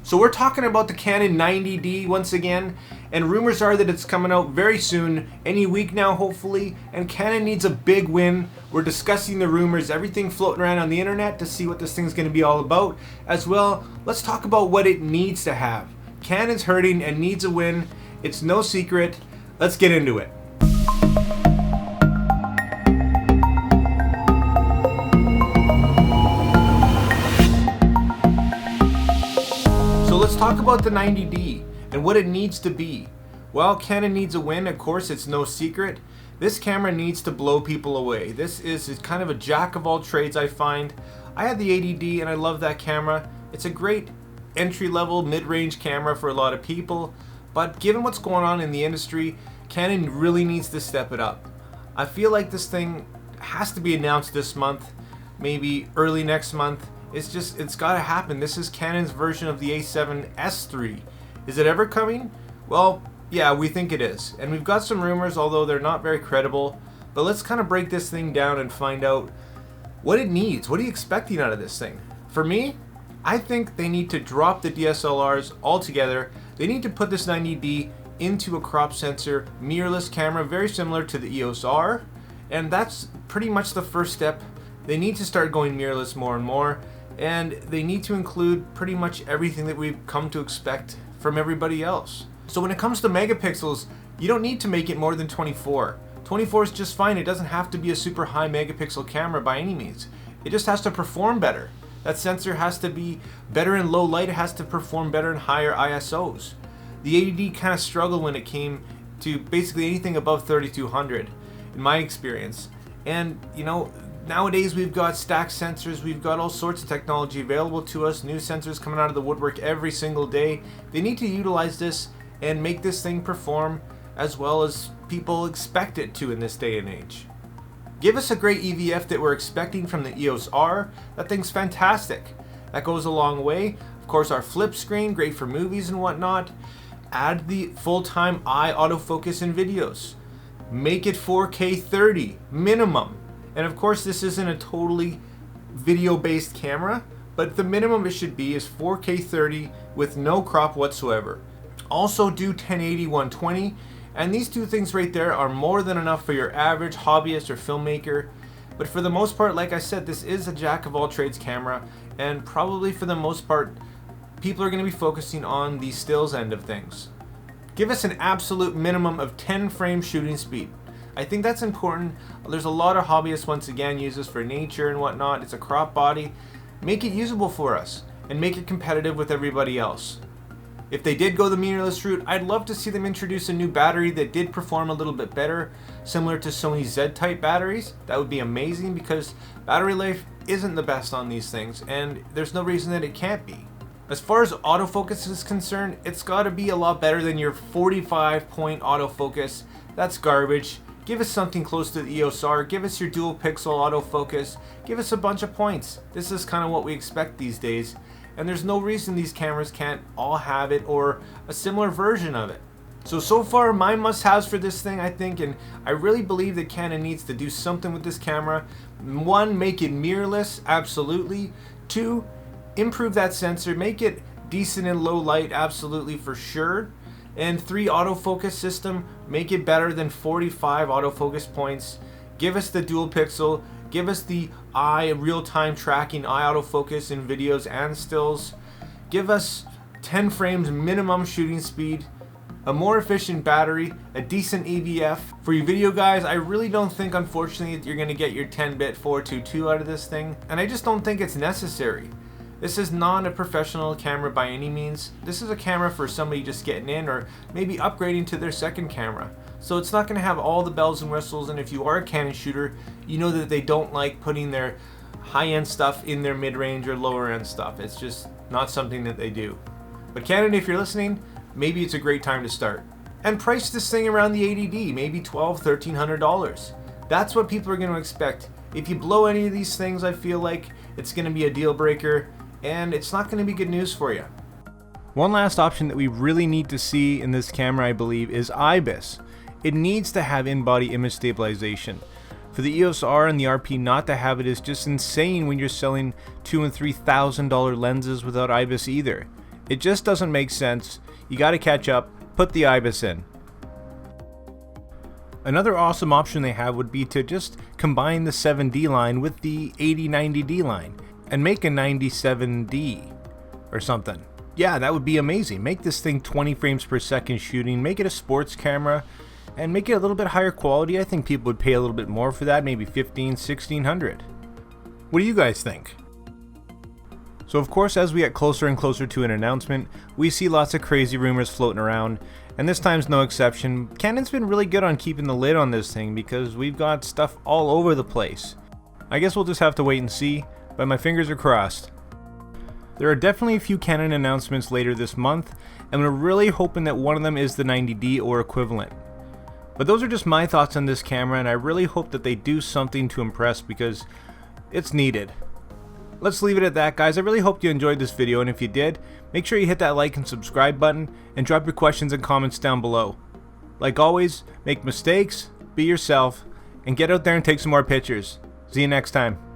So we're talking about the Canon 90D once again, and rumors are that it's coming out very soon, any week now hopefully, and Canon needs a big win. We're discussing the rumors, everything floating around on the internet to see what this thing's going to be all about. As well, let's talk about what it needs to have. Canon's hurting and needs a win. It's no secret. Let's get into it. Let's talk about the 90D and what it needs to be. Well, Canon needs a win, of course, it's no secret. This camera needs to blow people away. This is kind of a jack of all trades, I find. I had the 80D and I love that camera. It's a great entry-level, mid-range camera for a lot of people, but given what's going on in the industry, Canon really needs to step it up. I feel like this thing has to be announced this month, maybe early next month. It's got to happen. This is Canon's version of the A7S III. Is it ever coming? Well, yeah, we think it is. And we've got some rumors, although they're not very credible. But let's kind of break this thing down and find out what it needs. What are you expecting out of this thing? For me, I think they need to drop the DSLRs altogether. They need to put this 90D into a crop sensor mirrorless camera, very similar to the EOS R. And that's pretty much the first step. They need to start going mirrorless more and more. And they need to include pretty much everything that we've come to expect from everybody else. So when it comes to megapixels, you don't need to make it more than 24. 24 is just fine. It doesn't have to be a super high megapixel camera by any means. It just has to perform better. That sensor has to be better in low light. It has to perform better in higher ISOs. The 80D kind of struggled when it came to basically anything above 3200 in my experience. And you know, nowadays we've got stacked sensors, we've got all sorts of technology available to us, new sensors coming out of the woodwork every single day. They need to utilize this and make this thing perform as well as people expect it to in this day and age. Give us a great EVF that we're expecting from the EOS R. That thing's fantastic. That goes a long way. Of course, our flip screen, great for movies and whatnot. Add the full-time eye autofocus in videos. Make it 4K 30 minimum. And of course, this isn't a totally video-based camera, but the minimum it should be is 4K 30 with no crop whatsoever. Also do 1080 120, and these two things right there are more than enough for your average hobbyist or filmmaker. But for the most part, like I said, this is a jack of all trades camera, and probably for the most part, people are going to be focusing on the stills end of things. Give us an absolute minimum of 10 frames shooting speed. I think that's important. There's a lot of hobbyists, once again, use this for nature and whatnot. It's a crop body. Make it usable for us and make it competitive with everybody else. If they did go the mirrorless route, I'd love to see them introduce a new battery that did perform a little bit better, similar to Sony's Z-type batteries. That would be amazing because battery life isn't the best on these things, and there's no reason that it can't be. As far as autofocus is concerned, it's got to be a lot better than your 45-point autofocus. That's garbage. Give us something close to the EOS R. Give us your dual pixel autofocus. Give us a bunch of points. This is kind of what we expect these days. And there's no reason these cameras can't all have it or a similar version of it. So far my must-haves for this thing, I think, and I really believe that Canon needs to do something with this camera. 1, make it mirrorless, absolutely. 2, improve that sensor, make it decent in low light, absolutely for sure. And 3, autofocus system, make it better than 45 autofocus points. Give us the dual pixel, give us the eye real-time tracking, eye autofocus in videos and stills. Give us 10 frames minimum shooting speed, a more efficient battery, a decent EVF. For you video guys, I really don't think, unfortunately, that you're going to get your 10-bit 422 out of this thing, and I just don't think it's necessary. This is not a professional camera by any means. This is a camera for somebody just getting in or maybe upgrading to their second camera. So it's not going to have all the bells and whistles, and if you are a Canon shooter, you know that they don't like putting their high-end stuff in their mid-range or lower-end stuff. It's just not something that they do. But Canon, if you're listening, maybe it's a great time to start. And price this thing around the 80D, maybe $1,200, $1,300. That's what people are going to expect. If you blow any of these things, I feel like it's going to be a deal breaker, and it's not going to be good news for you. One last option that we really need to see in this camera, I believe, is IBIS. It needs to have in-body image stabilization. For the EOS R and the RP not to have it is just insane when you're selling $2,000 and $3,000 lenses without IBIS either. It just doesn't make sense. You gotta catch up, put the IBIS in. Another awesome option they have would be to just combine the 7D line with the 80-90D line and make a 97D or something. Yeah, that would be amazing. Make this thing 20 frames per second shooting, make it a sports camera, and make it a little bit higher quality. I think people would pay a little bit more for that, maybe $1,500-$1,600. What do you guys think? So of course, as we get closer and closer to an announcement, we see lots of crazy rumors floating around, and this time's no exception. Canon's been really good on keeping the lid on this thing because we've got stuff all over the place. I guess we'll just have to wait and see, but my fingers are crossed. There are definitely a few Canon announcements later this month, and we're really hoping that one of them is the 90D or equivalent. But those are just my thoughts on this camera, and I really hope that they do something to impress because it's needed. Let's leave it at that, guys. I really hope you enjoyed this video, and if you did, make sure you hit that like and subscribe button and drop your questions and comments down below. Like always, make mistakes, be yourself, and get out there and take some more pictures. See you next time.